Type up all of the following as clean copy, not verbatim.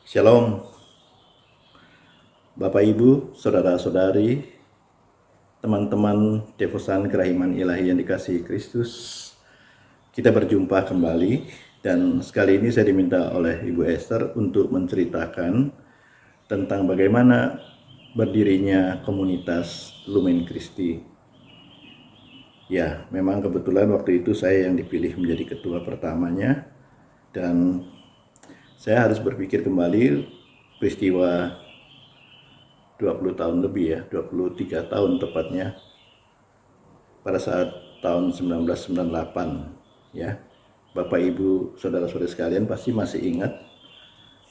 Shalom, Bapak Ibu, Saudara-saudari, teman-teman devosan kerahiman ilahi yang dikasihi Kristus. Kita berjumpa kembali dan sekali ini saya diminta oleh Ibu Esther untuk menceritakan tentang bagaimana berdirinya komunitas Lumen Christi. Ya, memang kebetulan waktu itu saya yang dipilih menjadi ketua pertamanya dan saya harus berpikir kembali peristiwa 20 tahun lebih ya, 23 tahun tepatnya, pada saat tahun 1998 ya. Bapak Ibu saudara-saudari sekalian pasti masih ingat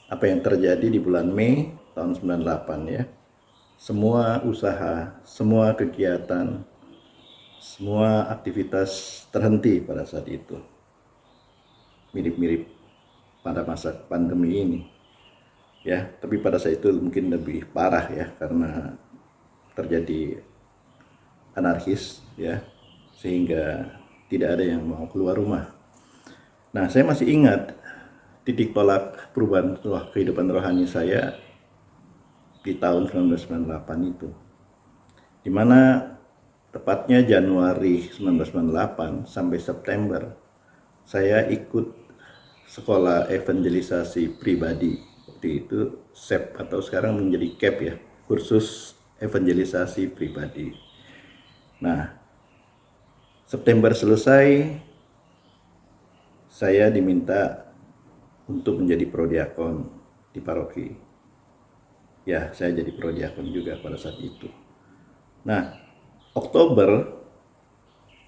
apa yang terjadi di bulan Mei tahun 98 ya. Semua usaha, semua kegiatan, semua aktivitas terhenti pada saat itu. Mirip-mirip pada masa pandemi ini. Ya, tapi pada saat itu mungkin lebih parah ya karena terjadi anarkis ya, sehingga tidak ada yang mau keluar rumah. Nah, saya masih ingat titik tolak perubahan kehidupan rohani saya di tahun 1998 itu, di mana tepatnya Januari 1998 sampai September saya ikut sekolah evangelisasi pribadi. Waktu itu SEP atau sekarang menjadi CAP ya, kursus evangelisasi pribadi. Nah, September selesai, saya diminta untuk menjadi prodiakon di paroki. Ya, saya jadi prodiakon juga pada saat itu. Nah, Oktober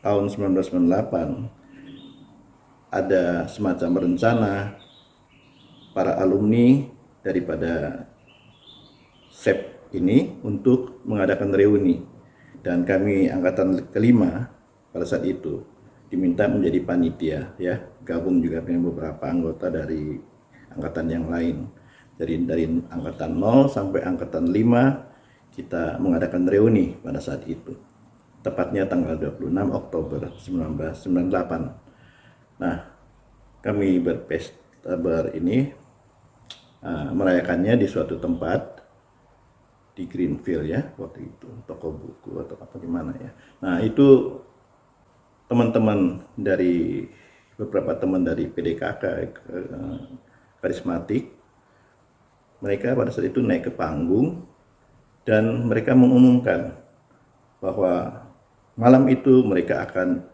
tahun 1998 ada semacam rencana para alumni daripada SEP ini untuk mengadakan reuni, dan kami angkatan kelima pada saat itu diminta menjadi panitia ya, gabung juga dengan beberapa anggota dari angkatan yang lain. Dari angkatan 0 sampai angkatan 5 kita mengadakan reuni pada saat itu. Tepatnya tanggal 26 Oktober 1998. Nah, kami merayakannya di suatu tempat di Greenfield ya, waktu itu toko buku atau apa gimana ya. Nah, itu teman-teman dari beberapa teman dari PDKK karismatik, mereka pada saat itu naik ke panggung dan mereka mengumumkan bahwa malam itu mereka akan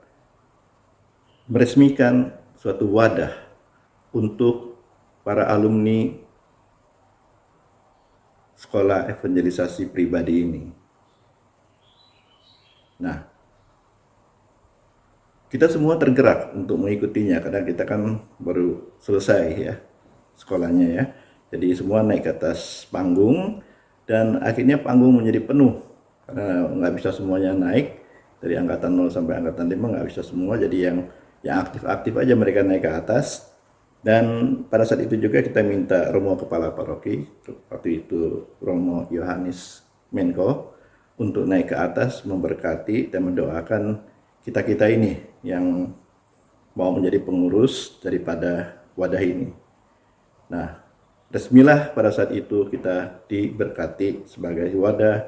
meresmikan suatu wadah untuk para alumni sekolah evangelisasi pribadi ini. Nah, kita semua tergerak untuk mengikutinya karena kita kan baru selesai ya sekolahnya ya. Jadi semua naik ke atas panggung dan akhirnya panggung menjadi penuh karena nggak bisa semuanya naik, dari angkatan 0 sampai angkatan 5 nggak bisa semua, jadi yang aktif-aktif aja mereka naik ke atas. Dan pada saat itu juga kita minta Romo Kepala Paroki, waktu itu Romo Yohanes Menko, untuk naik ke atas memberkati dan mendoakan kita-kita ini yang mau menjadi pengurus daripada wadah ini. Nah, resmilah pada saat itu kita diberkati sebagai wadah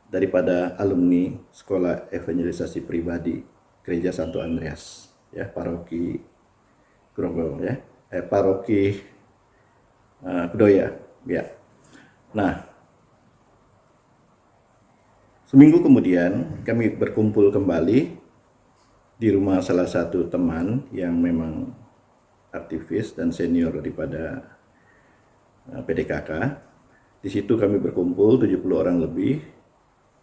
daripada alumni sekolah evangelisasi pribadi Gereja Santo Andreas ya, paroki Grogol ya, paroki Kedoya ya. Nah, seminggu kemudian kami berkumpul kembali di rumah salah satu teman yang memang aktivis dan senior daripada PDKK. Di situ kami berkumpul 70 orang lebih,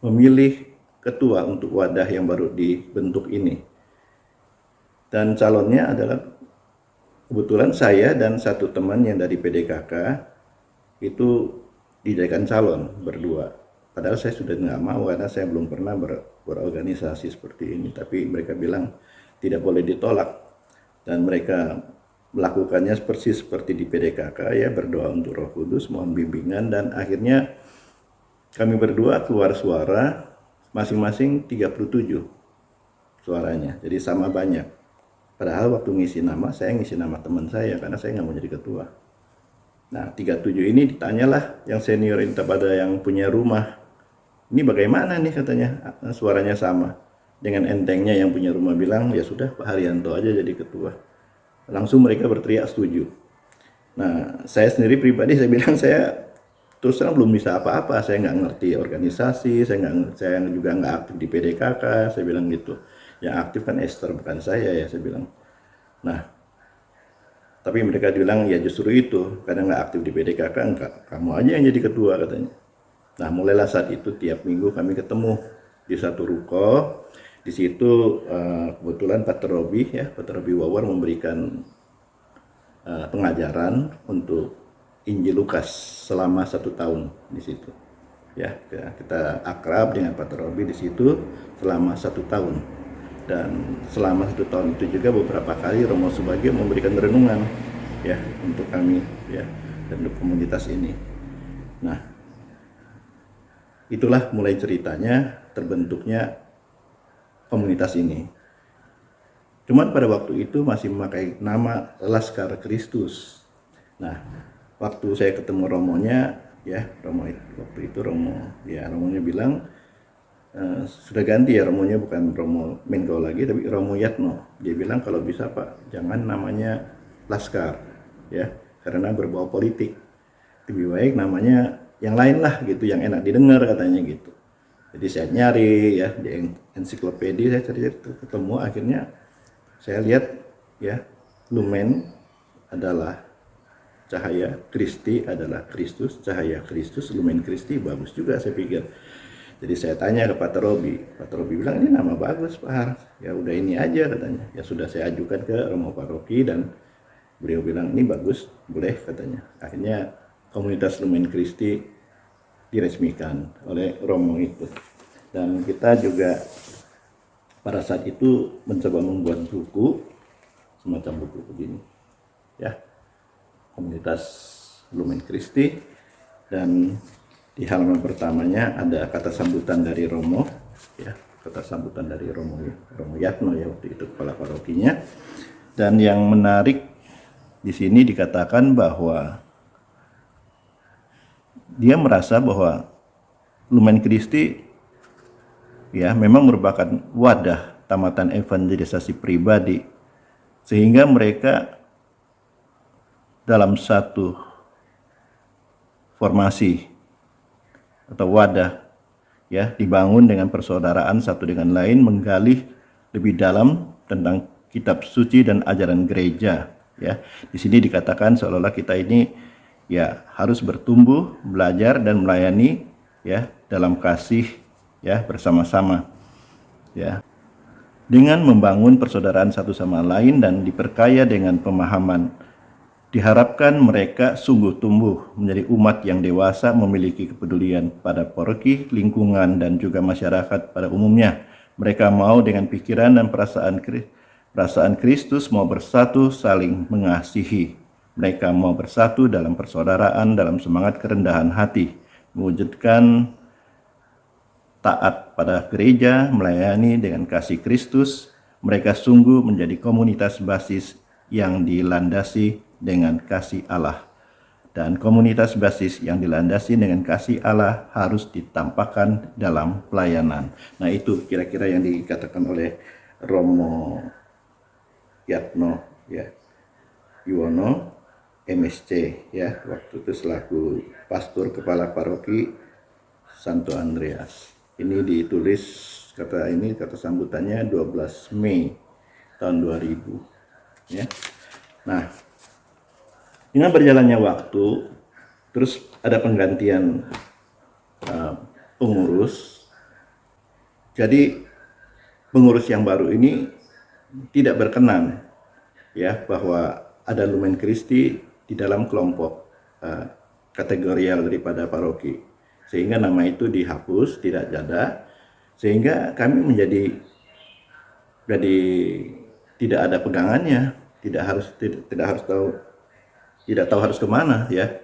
memilih ketua untuk wadah yang baru dibentuk ini. Dan calonnya adalah kebetulan saya dan satu teman yang dari PDKK itu dijadikan calon berdua. Padahal saya sudah nggak mau karena saya belum pernah berorganisasi seperti ini. Tapi mereka bilang tidak boleh ditolak. Dan mereka melakukannya persis seperti di PDKK ya, berdoa untuk Roh Kudus, mohon bimbingan, dan akhirnya kami berdua keluar suara masing-masing 37 suaranya, jadi sama banyak. Padahal waktu ngisi nama, saya ngisi nama teman saya karena saya nggak mau jadi ketua. Nah, 37 ini ditanyalah yang senior ini kepada yang punya rumah. Ini bagaimana nih katanya, suaranya sama. Dengan entengnya yang punya rumah bilang, ya sudah Pak Haryanto aja jadi ketua. Langsung mereka berteriak setuju. Nah, saya sendiri pribadi saya bilang saya terus terang belum bisa apa-apa. Saya nggak ngerti organisasi, saya juga nggak aktif di PDKK. Saya bilang gitu. Yang aktif kan Esther bukan saya ya, saya bilang. Nah, tapi mereka bilang ya justru itu, karena nggak aktif di PDKK, enggak, kamu aja yang jadi ketua katanya. Nah, mulailah saat itu tiap minggu kami ketemu di satu ruko. Di situ kebetulan Pak Robi ya, Pak Robi Wawar memberikan pengajaran untuk Injil Lukas selama 1 tahun di situ. Ya, kita akrab dengan Pak Robi di situ selama 1 tahun. Dan selama 1 tahun itu juga beberapa kali Romo Subagio memberikan renungan ya untuk kami ya dan untuk komunitas ini. Nah, itulah mulai ceritanya terbentuknya komunitas ini. Cuman pada waktu itu masih memakai nama Laskar Kristus. Nah, waktu saya ketemu Romonya, ya Romo waktu itu Romonya bilang sudah ganti ya, Romonya bukan Romo Menko lagi, tapi Romo Yatno. Dia bilang kalau bisa Pak, jangan namanya Laskar, ya karena berbau politik. Lebih baik namanya yang lain lah gitu, yang enak didengar katanya gitu. Jadi saya nyari ya di ensiklopedia, saya cari ketemu, akhirnya saya lihat ya Lumen adalah cahaya, Kristi adalah Kristus, cahaya Kristus, Lumen Kristi, bagus juga saya pikir. Jadi saya tanya ke Pak Robi bilang ini nama bagus Pak Har, ya udah ini aja katanya. Ya sudah saya ajukan ke Romo Paroki dan beliau bilang ini bagus, boleh katanya. Akhirnya komunitas Lumen Kristi diresmikan oleh Romo itu. Dan kita juga pada saat itu mencoba membuat buku, semacam buku begini, ya, komunitas Lumen Kristi, dan di halaman pertamanya ada kata sambutan dari Romo, ya, kata sambutan dari Romo Yatno ya waktu itu kepala parokinya. Dan yang menarik di sini dikatakan bahwa dia merasa bahwa Lumen Kristi ya memang merupakan wadah tamatan evangelisasi pribadi, sehingga mereka dalam satu formasi atau wadah ya dibangun dengan persaudaraan satu dengan lain, menggali lebih dalam tentang kitab suci dan ajaran gereja ya. Di sini dikatakan seolah-olah kita ini ya harus bertumbuh, belajar dan melayani ya dalam kasih ya bersama-sama ya, dengan membangun persaudaraan satu sama lain dan diperkaya dengan pemahaman. Diharapkan mereka sungguh tumbuh menjadi umat yang dewasa, memiliki kepedulian pada paroki, lingkungan, dan juga masyarakat pada umumnya. Mereka mau dengan pikiran dan perasaan Kristus, mau bersatu saling mengasihi. Mereka mau bersatu dalam persaudaraan, dalam semangat kerendahan hati, mewujudkan taat pada gereja, melayani dengan kasih Kristus. Mereka sungguh menjadi komunitas basis yang dilandasi dengan kasih Allah. Dan komunitas basis yang dilandasi dengan kasih Allah harus ditampakkan dalam pelayanan. Nah, itu kira-kira yang dikatakan oleh Romo Yatno ya Yuwono MSC ya, waktu itu selaku pastor kepala paroki Santo Andreas. Ini ditulis kata sambutannya 12 Mei tahun 2000 ya. Nah, dengan berjalannya waktu, terus ada penggantian pengurus. Jadi pengurus yang baru ini tidak berkenan ya bahwa ada Lumen Kristi di dalam kelompok kategorial daripada paroki, sehingga nama itu dihapus, tidak ada, sehingga kami menjadi tidak ada pegangannya, tidak tahu harus kemana ya.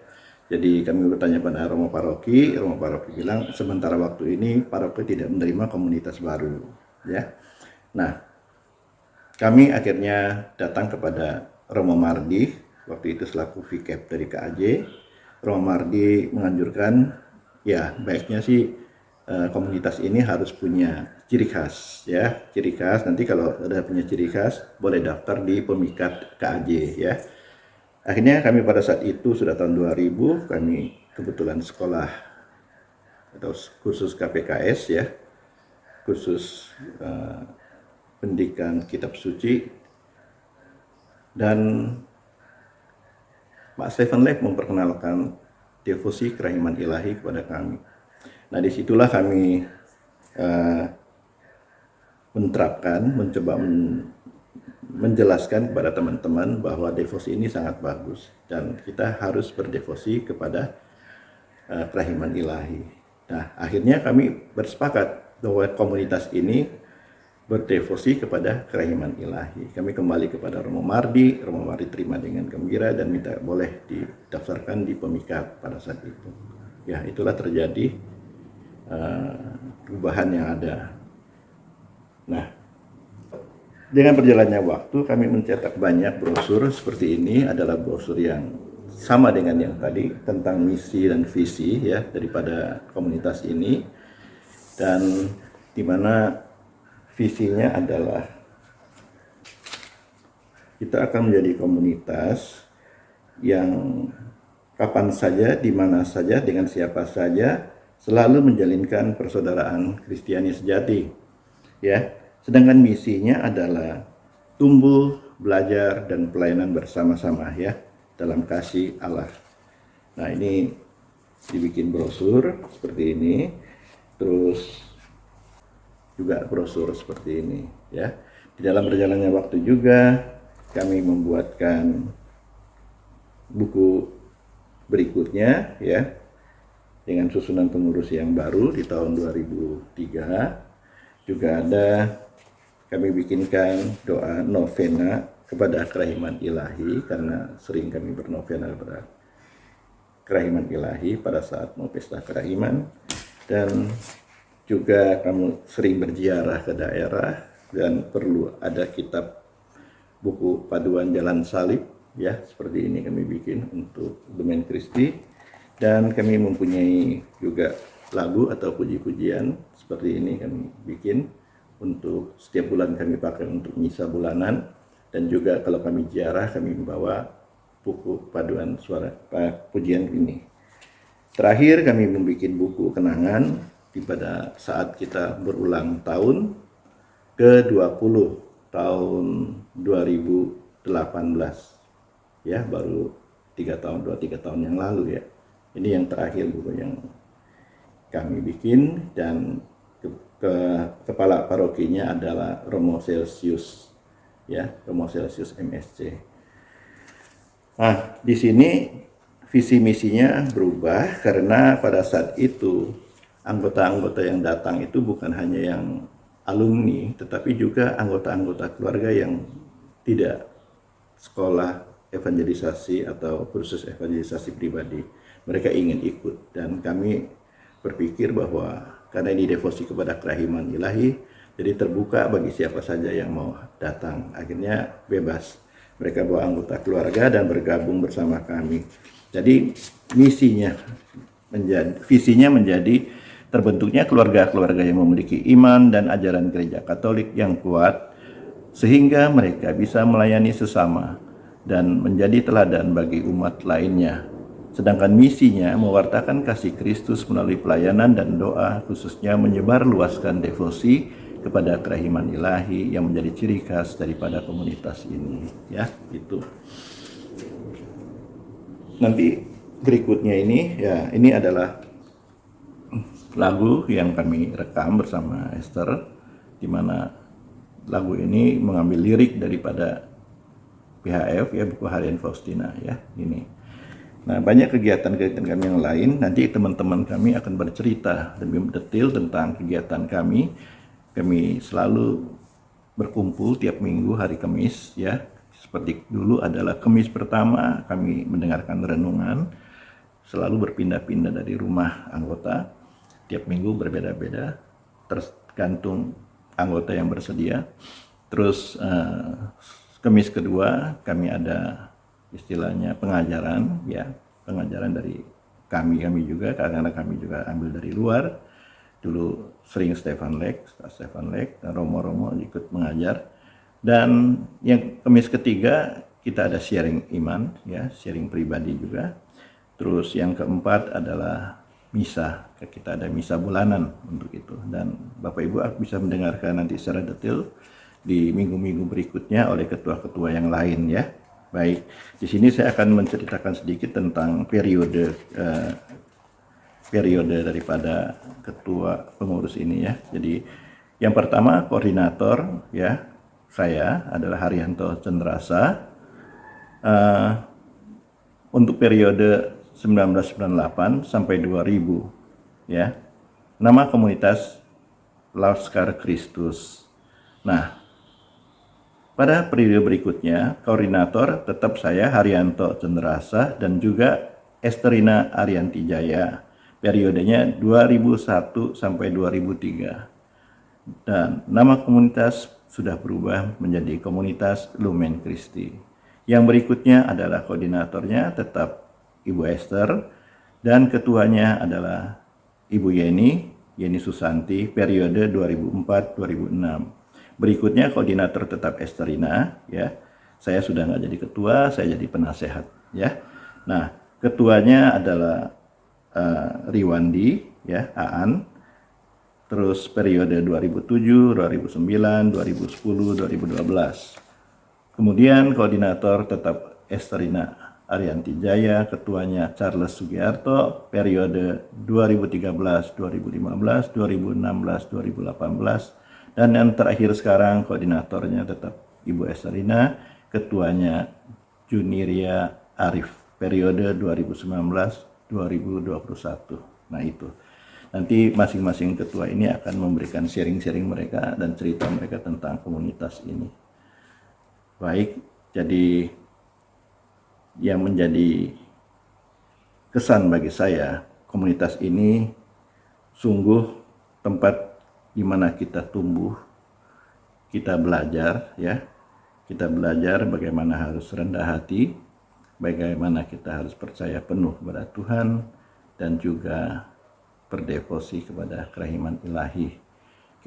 Jadi kami bertanya pada Romo Paroki bilang sementara waktu ini paroki tidak menerima komunitas baru ya. Nah, kami akhirnya datang kepada Romo Mardi waktu itu selaku VCAP dari KAJ. Romo Mardi menganjurkan, ya baiknya sih komunitas ini harus punya ciri khas, ya, ciri khas. Nanti kalau ada punya ciri khas boleh daftar di pemikat KAJ, ya. Akhirnya kami pada saat itu sudah tahun 2000, kami kebetulan sekolah atau kursus KPKS, ya, kursus pendidikan kitab suci, dan Pak Stephen Leff memperkenalkan devosi kerahiman ilahi kepada kami. Nah, disitulah kami mencoba menjelaskan kepada teman-teman bahwa devosi ini sangat bagus dan kita harus berdevosi kepada kerahiman ilahi. Nah, akhirnya kami bersepakat bahwa komunitas ini berdevosi kepada kerahiman ilahi. Kami kembali kepada Romo Mardi terima dengan gembira dan minta boleh didaftarkan di pemikat pada saat itu. Ya, itulah terjadi perubahan yang ada. Nah, dengan berjalannya waktu kami mencetak banyak brosur seperti ini, adalah brosur yang sama dengan yang tadi tentang misi dan visi, ya, daripada komunitas ini, dan di mana visinya adalah kita akan menjadi komunitas yang kapan saja, di mana saja, dengan siapa saja selalu menjalinkan persaudaraan Kristiani sejati, ya. Sedangkan misinya adalah tumbuh, belajar, dan pelayanan bersama-sama, ya, dalam kasih Allah. Nah, ini dibikin brosur seperti ini, terus juga brosur seperti ini, ya. Di dalam berjalannya waktu juga kami membuatkan buku berikutnya, ya, dengan susunan pengurus yang baru di tahun 2003. Juga ada kami bikinkan doa novena kepada kerahiman ilahi, karena sering kami bernovena kepada kerahiman ilahi pada saat mau pesta kerahiman. Dan juga kamu sering berziarah ke daerah dan perlu ada kitab buku paduan jalan salib, ya, seperti ini kami bikin untuk Domain Kristi. Dan kami mempunyai juga lagu atau puji-pujian seperti ini kami bikin untuk setiap bulan kami pakai untuk misa bulanan. Dan juga kalau kami ziarah kami membawa buku paduan suara pujian ini. Terakhir kami membuat buku kenangan pada saat kita berulang tahun ke-20 tahun 2018, ya, baru 2-3 tahun yang lalu, ya. Ini yang terakhir buku yang kami bikin, dan kepala parokinya adalah Romo Celsius, ya, Romo Celsius MSC. Nah, di sini visi misinya berubah karena pada saat itu anggota-anggota yang datang itu bukan hanya yang alumni, tetapi juga anggota-anggota keluarga yang tidak sekolah evangelisasi atau kursus evangelisasi pribadi. Mereka ingin ikut, dan kami berpikir bahwa karena ini devosi kepada kerahiman ilahi, jadi terbuka bagi siapa saja yang mau datang. Akhirnya bebas, mereka bawa anggota keluarga dan bergabung bersama kami. Jadi visinya menjadi terbentuknya keluarga-keluarga yang memiliki iman dan ajaran gereja Katolik yang kuat, sehingga mereka bisa melayani sesama dan menjadi teladan bagi umat lainnya. Sedangkan misinya mewartakan kasih Kristus melalui pelayanan dan doa, khususnya menyebar luaskan devosi kepada kerahiman ilahi yang menjadi ciri khas daripada komunitas ini, ya, itu. Nanti berikutnya ini, ya, ini adalah lagu yang kami rekam bersama Esther, di mana lagu ini mengambil lirik daripada PHF, ya, buku harian Faustina, ya, ini. Nah, banyak kegiatan-kegiatan kami yang lain. Nanti teman-teman kami akan bercerita lebih detail tentang kegiatan kami. Kami selalu berkumpul tiap minggu hari Kamis, ya. Seperti dulu adalah Kamis pertama kami mendengarkan renungan, selalu berpindah-pindah dari rumah anggota. Tiap minggu berbeda-beda, tergantung anggota yang bersedia. Terus Kamis kedua kami ada istilahnya pengajaran ya, pengajaran dari kami juga, karena kami juga ambil dari luar. Dulu sering Stefan Lek dan Romo ikut mengajar. Dan yang Kamis ketiga kita ada sharing iman ya, sharing pribadi juga. Terus yang keempat adalah misa, kita ada misa bulanan untuk itu, dan Bapak Ibu bisa mendengarkan nanti secara detail di minggu-minggu berikutnya oleh ketua-ketua yang lain ya. Baik, di sini saya akan menceritakan sedikit tentang periode daripada ketua pengurus ini ya. Jadi yang pertama koordinator ya, saya adalah Haryanto Cendrasa untuk periode 1998 sampai 2000 ya. Nama komunitas Laskar Kristus. Nah, pada periode berikutnya koordinator tetap saya Haryanto Cendrasa dan juga Esterina Arianti Jaya. Periodenya 2001 sampai 2003. Dan nama komunitas sudah berubah menjadi komunitas Lumen Christi. Yang berikutnya adalah koordinatornya tetap Ibu Esther dan ketuanya adalah Ibu Yeni Susanti periode 2004-2006. Berikutnya koordinator tetap Esterina ya. Saya sudah nggak jadi ketua, saya jadi penasehat ya. Nah, ketuanya adalah Riwandi ya, Aan. Terus periode 2007, 2009, 2010, 2012. Kemudian koordinator tetap Esterina Arianti Jaya, ketuanya Charles Sugiarto, periode 2013, 2015, 2016, 2018. Dan yang terakhir sekarang koordinatornya tetap Ibu Esterina, ketuanya Juniria Arif, periode 2019-2021. Nah itu. Nanti masing-masing ketua ini akan memberikan sharing-sharing mereka dan cerita mereka tentang komunitas ini. Baik, jadi yang menjadi kesan bagi saya, komunitas ini sungguh tempat di mana kita tumbuh, kita belajar ya. Kita belajar bagaimana harus rendah hati, bagaimana kita harus percaya penuh kepada Tuhan, dan juga berdevosi kepada kerahiman ilahi.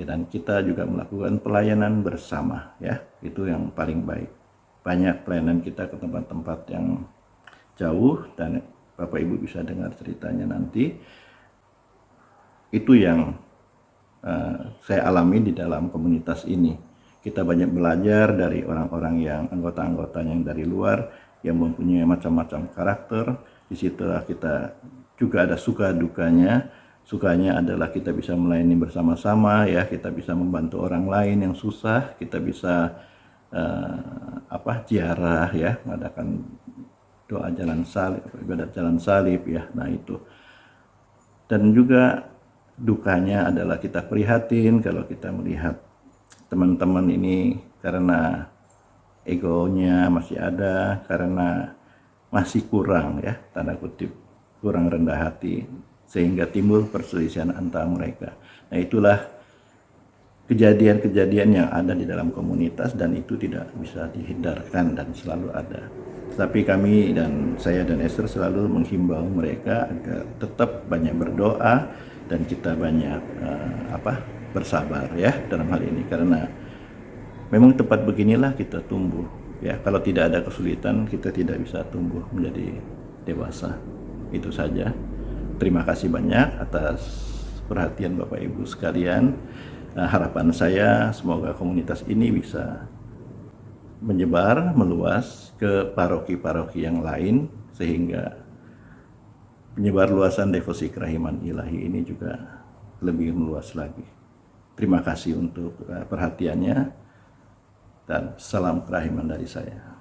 Dan kita juga melakukan pelayanan bersama ya, itu yang paling baik. Banyak pelayanan kita ke tempat-tempat yang jauh dan Bapak Ibu bisa dengar ceritanya nanti. Itu yang saya alami di dalam komunitas ini. Kita banyak belajar dari orang-orang yang anggota-anggotanya yang dari luar yang mempunyai macam-macam karakter. Di situlah kita juga ada suka dukanya. Sukanya adalah kita bisa melayani bersama-sama ya, kita bisa membantu orang lain yang susah, kita bisa ziarah ya, mengadakan doa jalan salib, ibadat jalan salib ya. Nah itu. Dan juga dukanya adalah kita prihatin kalau kita melihat teman-teman ini karena egonya masih ada, karena masih kurang ya, tanda kutip, kurang rendah hati, sehingga timbul perselisihan antara mereka. Nah itulah kejadian-kejadian yang ada di dalam komunitas dan itu tidak bisa dihindarkan dan selalu ada. Tapi kami dan saya dan Esther selalu menghimbau mereka agar tetap banyak berdoa dan kita banyak bersabar ya dalam hal ini, karena memang tempat beginilah kita tumbuh ya. Kalau tidak ada kesulitan kita tidak bisa tumbuh menjadi dewasa. Itu saja. Terima kasih banyak atas perhatian Bapak Ibu sekalian. Harapan saya semoga komunitas ini bisa menyebar, meluas ke paroki-paroki yang lain sehingga penyebar luasan devosi kerahiman ilahi ini juga lebih meluas lagi. Terima kasih untuk perhatiannya dan salam kerahiman dari saya.